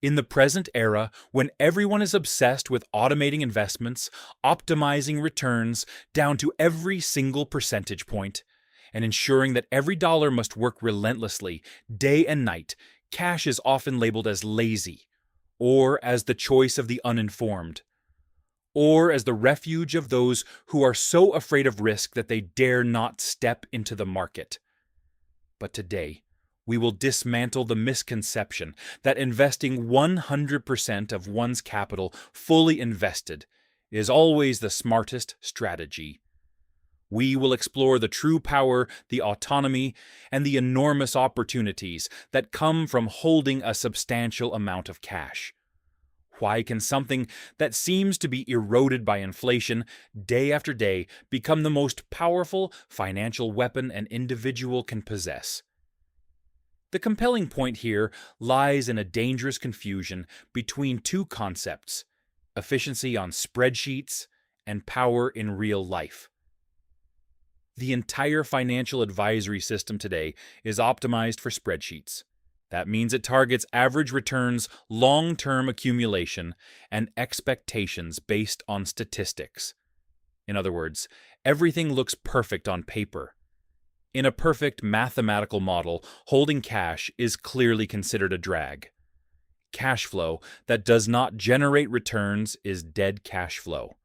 In the present era, when everyone is obsessed with automating investments, optimizing returns down to every single percentage point, and ensuring that every dollar must work relentlessly, day and night, cash is often labeled as lazy, or as the choice of the uninformed, or as the refuge of those who are so afraid of risk that they dare not step into the market. But today, we will dismantle the misconception that investing 100% of one's capital fully invested is always the smartest strategy. We will explore the true power, the autonomy, and the enormous opportunities that come from holding a substantial amount of cash. Why can something that seems to be eroded by inflation day after day become the most powerful financial weapon an individual can possess? The compelling point here lies in a dangerous confusion between two concepts: efficiency on spreadsheets and power in real life. The entire financial advisory system today is optimized for spreadsheets. That means it targets average returns, long-term accumulation, and expectations based on statistics. In other words, everything looks perfect on paper. In a perfect mathematical model, holding cash is clearly considered a drag. Cash flow that does not generate returns is dead cash flow.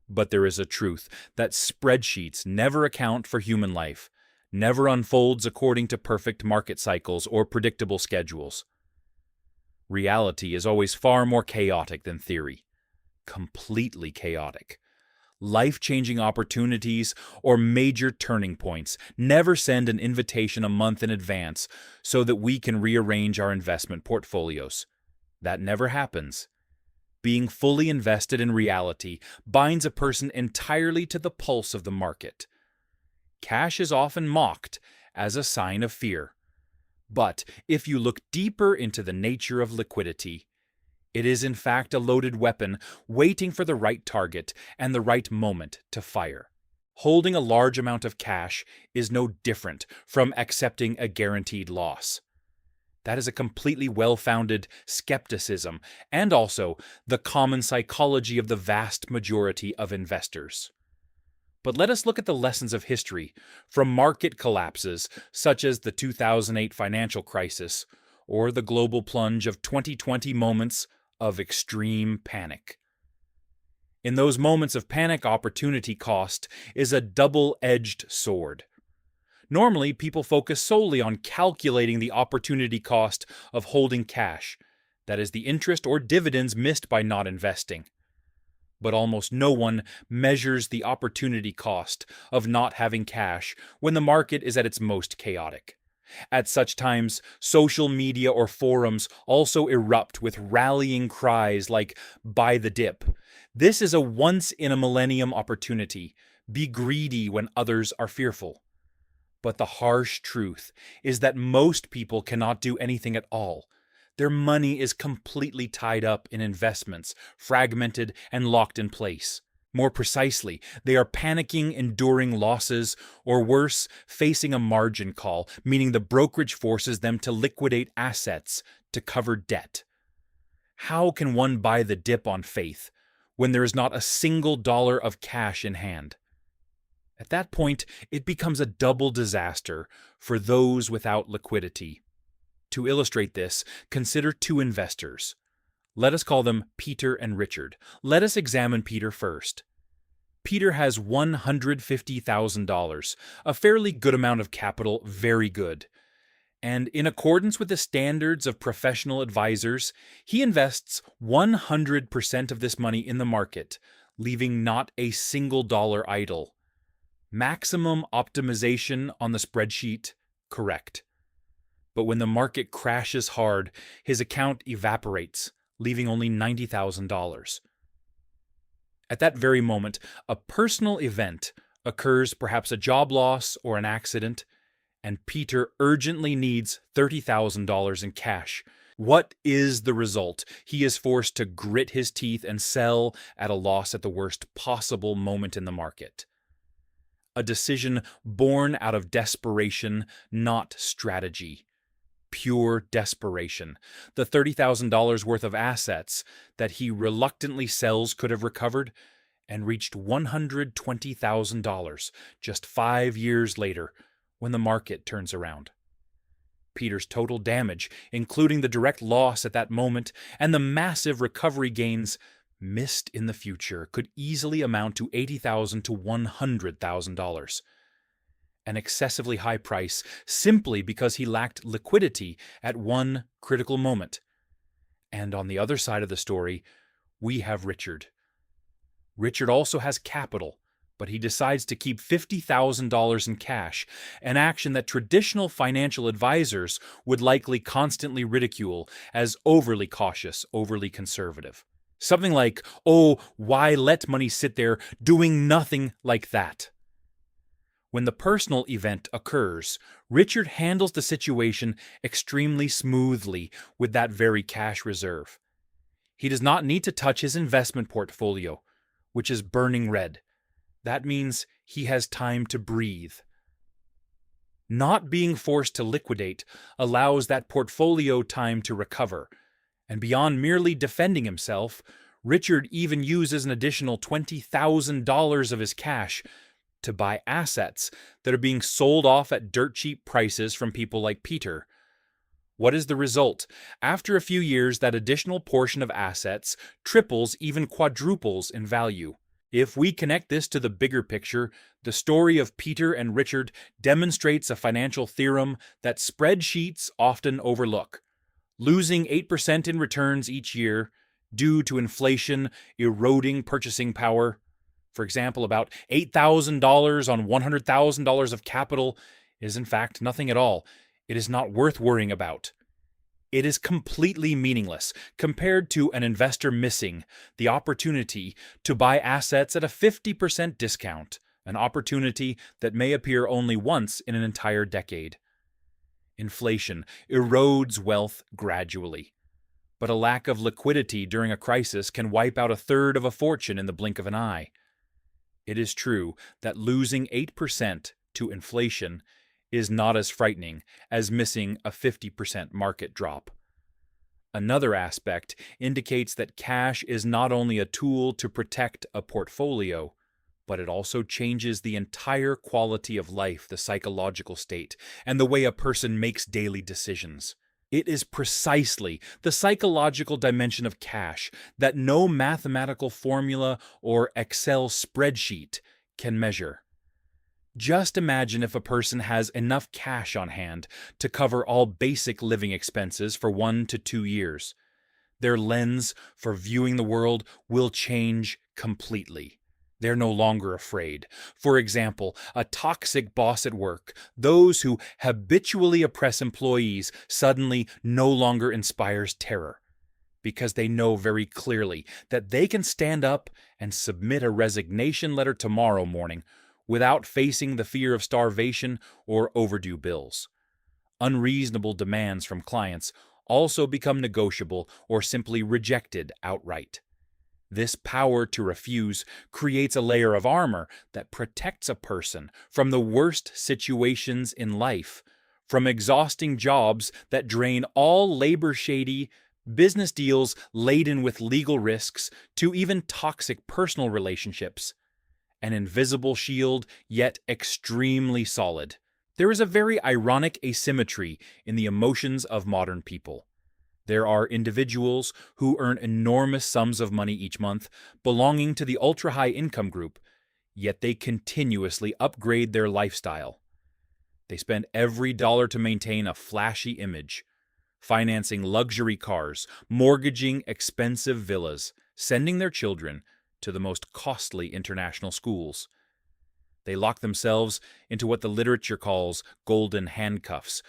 But there is a truth that spreadsheets never account for human life, never unfolds according to perfect market cycles or predictable schedules. Reality is always far more chaotic than theory. Completely chaotic. Life-changing opportunities or major turning points never send an invitation a month in advance so that we can rearrange our investment portfolios. That never happens. Being fully invested in reality binds a person entirely to the pulse of the market. Cash is often mocked as a sign of fear. But if you look deeper into the nature of liquidity, it is in fact a loaded weapon waiting for the right target and the right moment to fire. Holding a large amount of cash is no different from accepting a guaranteed loss. That is a completely well-founded skepticism and also the common psychology of the vast majority of investors. But let us look at the lessons of history from market collapses such as the 2008 financial crisis or the global plunge of 2020 moments of extreme panic. In those moments of panic, opportunity cost is a double-edged sword. Normally, people focus solely on calculating the opportunity cost of holding cash, that is, the interest or dividends missed by not investing. But almost no one measures the opportunity cost of not having cash when the market is at its most chaotic. At such times, social media or forums also erupt with rallying cries like, "Buy the dip." This is a once-in-a-millennium opportunity. Be greedy when others are fearful. But the harsh truth is that most people cannot do anything at all. Their money is completely tied up in investments, fragmented and locked in place. More precisely, they are panicking, enduring losses, or worse, facing a margin call, meaning the brokerage forces them to liquidate assets to cover debt. How can one buy the dip on faith when there is not a single dollar of cash in hand? At that point, it becomes a double disaster for those without liquidity. To illustrate this, consider two investors. Let us call them Peter and Richard. Let us examine Peter first. Peter has $150,000, a fairly good amount of capital, very good. And in accordance with the standards of professional advisors, he invests 100% of this money in the market, leaving not a single dollar idle. Maximum optimization on the spreadsheet? Correct. But when the market crashes hard, his account evaporates, leaving only $90,000. At that very moment, a personal event occurs, perhaps a job loss or an accident, and Peter urgently needs $30,000 in cash. What is the result? He is forced to grit his teeth and sell at a loss at the worst possible moment in the market. A decision born out of desperation, not strategy. Pure desperation. The $30,000 worth of assets that he reluctantly sells could have recovered and reached $120,000 just 5 years later when the market turns around. Peter's total damage, including the direct loss at that moment and the massive recovery gains missed in the future, could easily amount to $80,000 to $100,000. An excessively high price simply because he lacked liquidity at one critical moment. And on the other side of the story, we have Richard. Richard also has capital, but he decides to keep $50,000 in cash, an action that traditional financial advisors would likely constantly ridicule as overly cautious, overly conservative. Something like, oh, why let money sit there doing nothing like that? When the personal event occurs, Richard handles the situation extremely smoothly with that very cash reserve. He does not need to touch his investment portfolio, which is burning red. That means he has time to breathe. Not being forced to liquidate allows that portfolio time to recover, and beyond merely defending himself, Richard even uses an additional $20,000 of his cash to buy assets that are being sold off at dirt cheap prices from people like Peter. What is the result? After a few years, that additional portion of assets triples, even quadruples in value. If we connect this to the bigger picture, the story of Peter and Richard demonstrates a financial theorem that spreadsheets often overlook. Losing 8% in returns each year due to inflation eroding purchasing power, for example, about $8,000 on $100,000 of capital, is in fact nothing at all. It is not worth worrying about. It is completely meaningless compared to an investor missing the opportunity to buy assets at a 50% discount, an opportunity that may appear only once in an entire decade. Inflation erodes wealth gradually, but a lack of liquidity during a crisis can wipe out a third of a fortune in the blink of an eye. It is true that losing 8% to inflation is not as frightening as missing a 50% market drop. Another aspect indicates that cash is not only a tool to protect a portfolio, but it also changes the entire quality of life, the psychological state, and the way a person makes daily decisions. It is precisely the psychological dimension of cash that no mathematical formula or Excel spreadsheet can measure. Just imagine if a person has enough cash on hand to cover all basic living expenses for 1 to 2 years. Their lens for viewing the world will change completely. They're no longer afraid. For example, a toxic boss at work, those who habitually oppress employees, suddenly no longer inspires terror, because they know very clearly that they can stand up and submit a resignation letter tomorrow morning without facing the fear of starvation or overdue bills. Unreasonable demands from clients also become negotiable or simply rejected outright. This power to refuse creates a layer of armor that protects a person from the worst situations in life, from exhausting jobs that drain all labor-shady business deals laden with legal risks, to even toxic personal relationships. An invisible shield, yet extremely solid. There is a very ironic asymmetry in the emotions of modern people. There are individuals who earn enormous sums of money each month, belonging to the ultra-high income group, yet they continuously upgrade their lifestyle. They spend every dollar to maintain a flashy image, financing luxury cars, mortgaging expensive villas, sending their children to the most costly international schools. They lock themselves into what the literature calls golden handcuffs.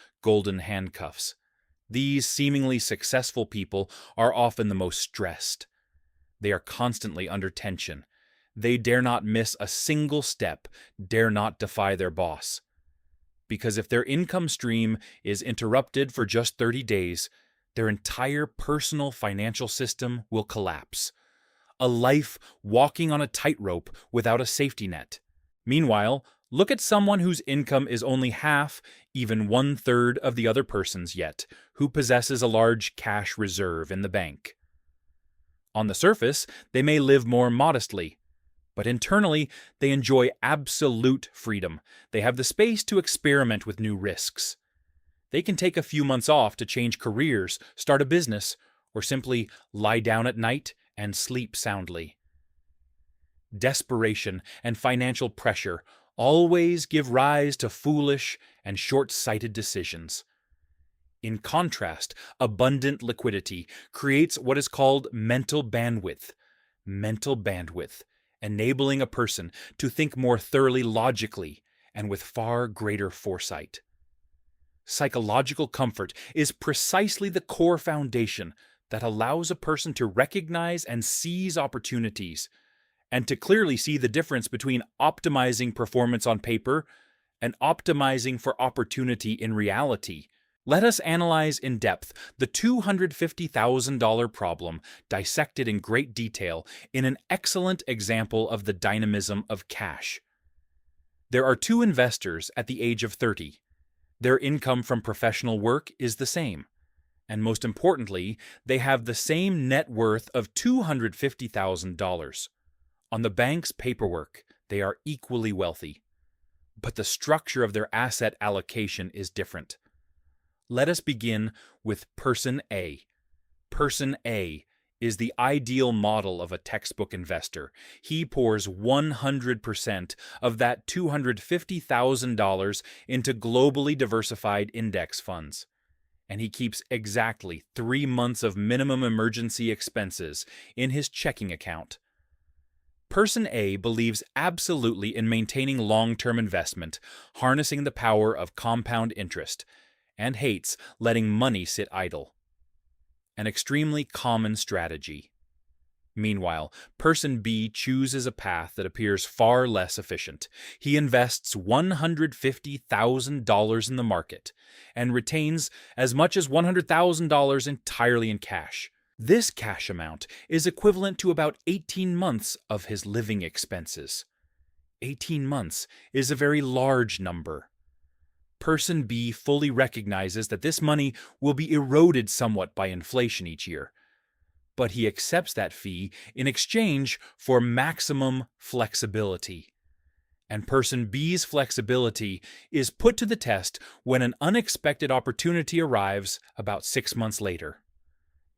These seemingly successful people are often the most stressed. They are constantly under tension. They dare not miss a single step, dare not defy their boss. Because if their income stream is interrupted for just 30 days, their entire personal financial system will collapse. A life walking on a tightrope without a safety net. Meanwhile, Look at someone whose income is only half, even one-third of the other person's yet, who possesses a large cash reserve in the bank. On the surface, they may live more modestly, but internally, they enjoy absolute freedom. They have the space to experiment with new risks. They can take a few months off to change careers, start a business, or simply lie down at night and sleep soundly. Desperation and financial pressure always give rise to foolish and short-sighted decisions. In contrast, abundant liquidity creates what is called mental bandwidth, enabling a person to think more thoroughly logically and with far greater foresight. Psychological comfort is precisely the core foundation that allows a person to recognize and seize opportunities, and to clearly see the difference between optimizing performance on paper and optimizing for opportunity in reality. Let us analyze in depth the $250,000 problem dissected in great detail in an excellent example of the dynamism of cash. There are two investors at the age of 30. Their income from professional work is the same, and most importantly, they have the same net worth of $250,000. On the bank's paperwork, they are equally wealthy, but the structure of their asset allocation is different. Let us begin with Person A. Person A is the ideal model of a textbook investor. He pours 100% of that $250,000 into globally diversified index funds, and he keeps exactly 3 months of minimum emergency expenses in his checking account. Person A believes absolutely in maintaining long-term investment, harnessing the power of compound interest, and hates letting money sit idle. An extremely common strategy. Meanwhile, Person B chooses a path that appears far less efficient. He invests $150,000 in the market and retains as much as $100,000 entirely in cash. This cash amount is equivalent to about 18 months of his living expenses. 18 months is a very large number. Person B fully recognizes that this money will be eroded somewhat by inflation each year, but he accepts that fee in exchange for maximum flexibility. And Person B's flexibility is put to the test when an unexpected opportunity arrives about 6 months later.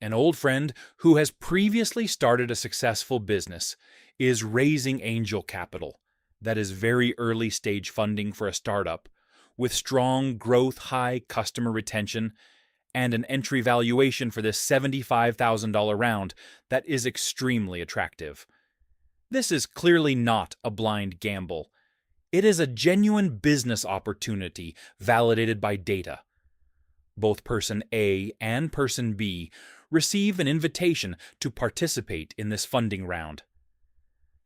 An old friend who has previously started a successful business is raising angel capital, that is very early stage funding for a startup, with strong growth, high customer retention, and an entry valuation for this $75,000 round that is extremely attractive. This is clearly not a blind gamble. It is a genuine business opportunity validated by data. Both Person A and Person B receive an invitation to participate in this funding round.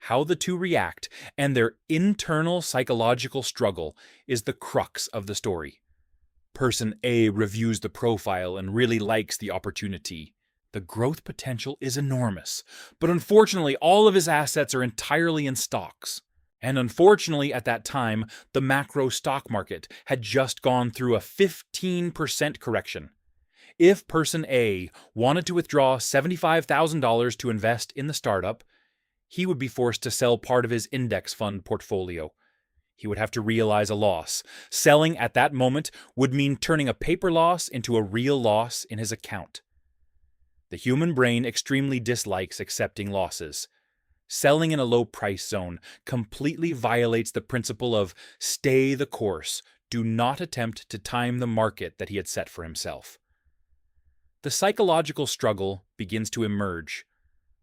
How the two react and their internal psychological struggle is the crux of the story. Person A reviews the profile and really likes the opportunity. The growth potential is enormous, but unfortunately all of his assets are entirely in stocks. And unfortunately at that time, the macro stock market had just gone through a 15% correction. If Person A wanted to withdraw $75,000 to invest in the startup, he would be forced to sell part of his index fund portfolio. He would have to realize a loss. Selling at that moment would mean turning a paper loss into a real loss in his account. The human brain extremely dislikes accepting losses. Selling in a low price zone completely violates the principle of stay the course, do not attempt to time the market that he had set for himself. The psychological struggle begins to emerge.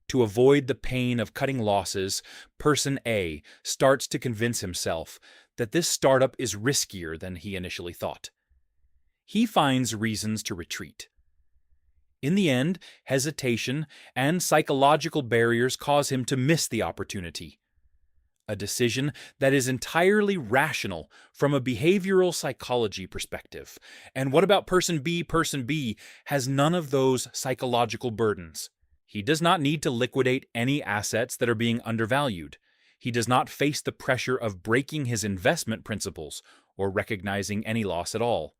To avoid the pain of cutting losses, Person A starts to convince himself that this startup is riskier than he initially thought. He finds reasons to retreat. In the end, hesitation and psychological barriers cause him to miss the opportunity. A decision that is entirely rational from a behavioral psychology perspective. And what about Person B? Person B has none of those psychological burdens. He does not need to liquidate any assets that are being undervalued. He does not face the pressure of breaking his investment principles or recognizing any loss at all.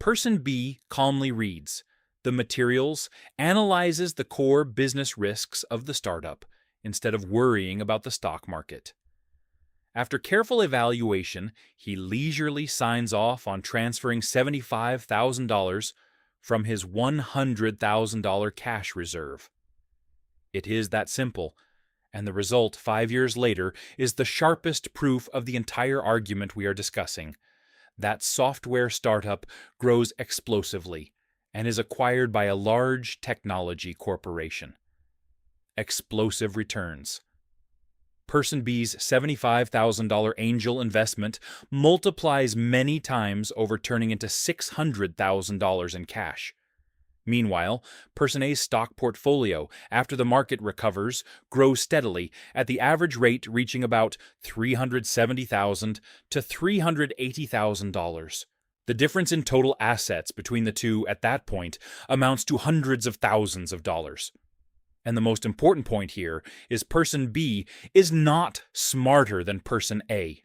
Person B calmly reads the materials, analyzes the core business risks of the startup instead of worrying about the stock market. After careful evaluation, he leisurely signs off on transferring $75,000 from his $100,000 cash reserve. It is that simple, and the result 5 years later is the sharpest proof of the entire argument we are discussing. That software startup grows explosively and is acquired by a large technology corporation. Explosive returns. Person B's $75,000 angel investment multiplies many times over turning into $600,000 in cash. Meanwhile, Person A's stock portfolio, after the market recovers, grows steadily, at the average rate reaching about $370,000 to $380,000. The difference in total assets between the two at that point amounts to hundreds of thousands of dollars. And the most important point here is Person B is not smarter than Person A.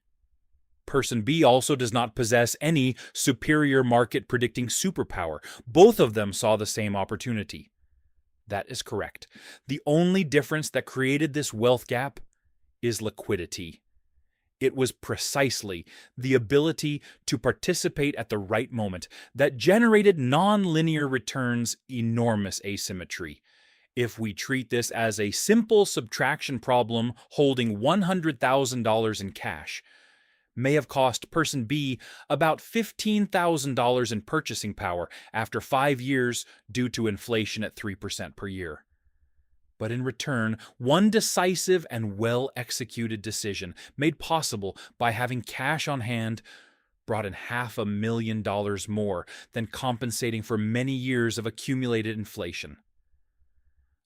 Person B also does not possess any superior market predicting superpower. Both of them saw the same opportunity. That is correct. The only difference that created this wealth gap is liquidity. It was precisely the ability to participate at the right moment that generated non-linear returns, enormous asymmetry. If we treat this as a simple subtraction problem holding $100,000 in cash, may have cost Person B about $15,000 in purchasing power after 5 years due to inflation at 3% per year. But in return, one decisive and well-executed decision made possible by having cash on hand brought in $500,000 more than compensating for many years of accumulated inflation.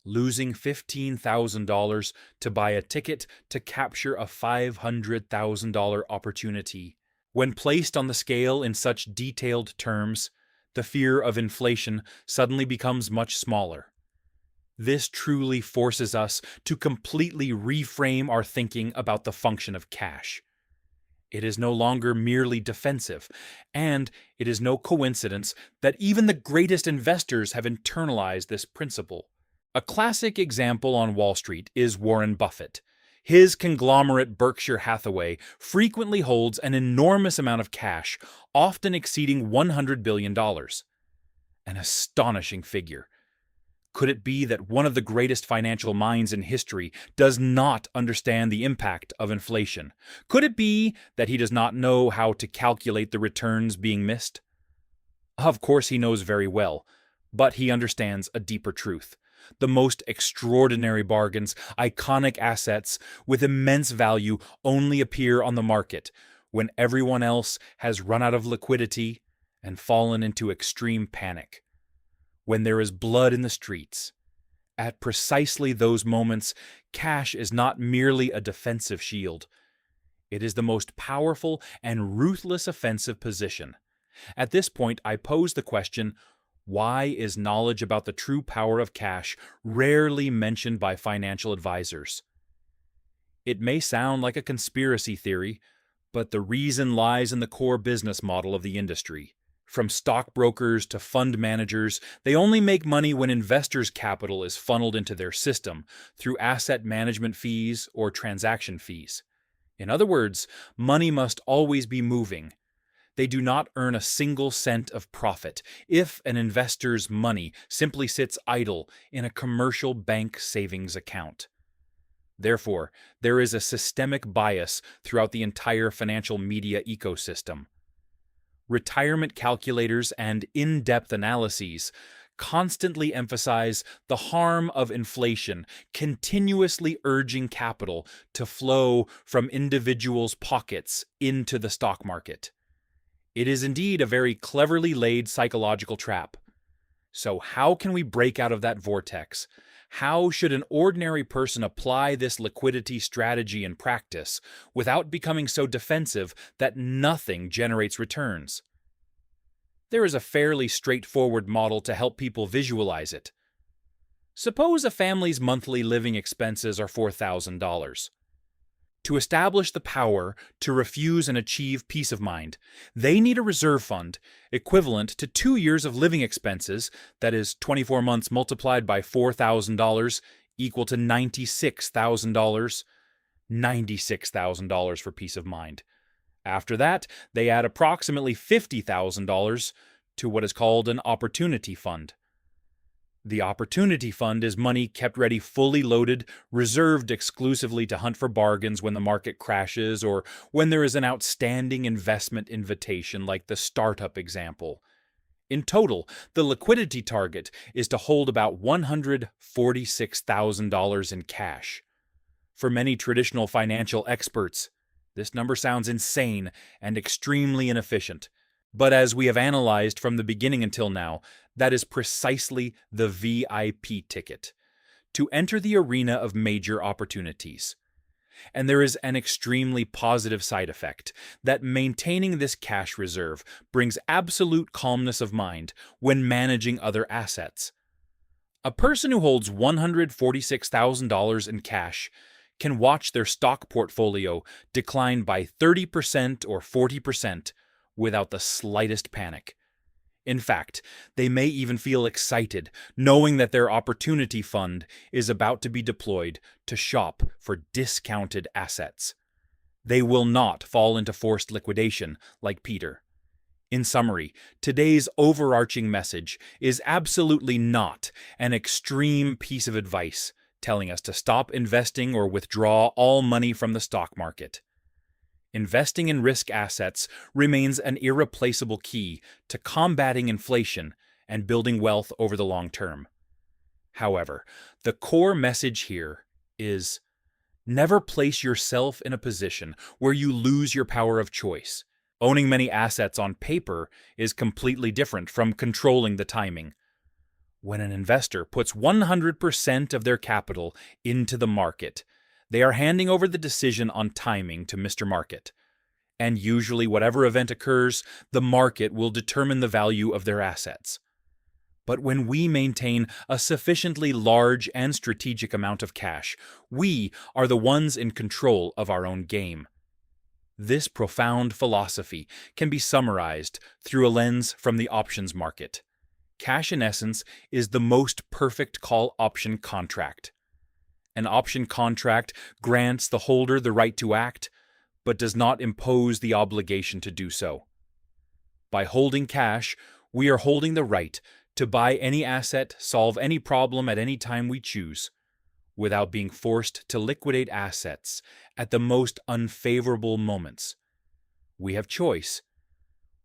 Losing $15,000 to buy a ticket to capture a $500,000 opportunity. When placed on the scale in such detailed terms, the fear of inflation suddenly becomes much smaller. This truly forces us to completely reframe our thinking about the function of cash. It is no longer merely defensive, and it is no coincidence that even the greatest investors have internalized this principle. A classic example on Wall Street is Warren Buffett. His conglomerate Berkshire Hathaway frequently holds an enormous amount of cash, often exceeding $100 billion. An astonishing figure. Could it be that one of the greatest financial minds in history does not understand the impact of inflation? Could it be that he does not know how to calculate the returns being missed? Of course he knows very well, but he understands a deeper truth. The most extraordinary bargains, iconic assets with immense value only appear on the market when everyone else has run out of liquidity and fallen into extreme panic. When there is blood in the streets. At precisely those moments, cash is not merely a defensive shield. It is the most powerful and ruthless offensive position. At this point, I pose the question, why is knowledge about the true power of cash rarely mentioned by financial advisors? It may sound like a conspiracy theory, but the reason lies in the core business model of the industry. From stockbrokers to fund managers, they only make money when investors' capital is funneled into their system through asset management fees or transaction fees. In other words, money must always be moving. They do not earn a single cent of profit if an investor's money simply sits idle in a commercial bank savings account. Therefore, there is a systemic bias throughout the entire financial media ecosystem. Retirement calculators and in-depth analyses constantly emphasize the harm of inflation, continuously urging capital to flow from individuals' pockets into the stock market. It is indeed a very cleverly laid psychological trap. So how can we break out of that vortex? How should an ordinary person apply this liquidity strategy in practice without becoming so defensive that nothing generates returns? There is a fairly straightforward model to help people visualize it. Suppose a family's monthly living expenses are $4,000. To establish the power to refuse and achieve peace of mind, they need a reserve fund equivalent to 2 years of living expenses, that is 24 months multiplied by $4,000, equal to $96,000. $96,000 for peace of mind. After that, they add approximately $50,000 to what is called an opportunity fund. The opportunity fund is money kept ready, fully loaded, reserved exclusively to hunt for bargains when the market crashes or when there is an outstanding investment invitation like the startup example. In total, the liquidity target is to hold about $146,000 in cash. For many traditional financial experts, this number sounds insane and extremely inefficient. But as we have analyzed from the beginning until now, that is precisely the VIP ticket to enter the arena of major opportunities. And there is an extremely positive side effect that maintaining this cash reserve brings absolute calmness of mind when managing other assets. A person who holds $146,000 in cash can watch their stock portfolio decline by 30% or 40% without the slightest panic. In fact, they may even feel excited knowing that their opportunity fund is about to be deployed to shop for discounted assets. They will not fall into forced liquidation like Peter. In summary, today's overarching message is absolutely not an extreme piece of advice telling us to stop investing or withdraw all money from the stock market. Investing in risk assets remains an irreplaceable key to combating inflation and building wealth over the long term. However, the core message here is never place yourself in a position where you lose your power of choice. Owning many assets on paper is completely different from controlling the timing. When an investor puts 100% of their capital into the market, they are handing over the decision on timing to Mr. Market. And usually whatever event occurs, the market will determine the value of their assets. But when we maintain a sufficiently large and strategic amount of cash, we are the ones in control of our own game. This profound philosophy can be summarized through a lens from the options market. Cash, in essence, is the most perfect call option contract. An option contract grants the holder the right to act, but does not impose the obligation to do so. By holding cash, we are holding the right to buy any asset, solve any problem at any time we choose, without being forced to liquidate assets at the most unfavorable moments. We have choice.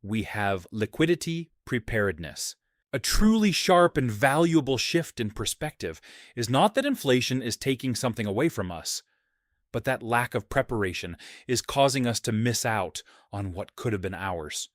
We have liquidity preparedness. A truly sharp and valuable shift in perspective is not that inflation is taking something away from us, but that lack of preparation is causing us to miss out on what could have been ours.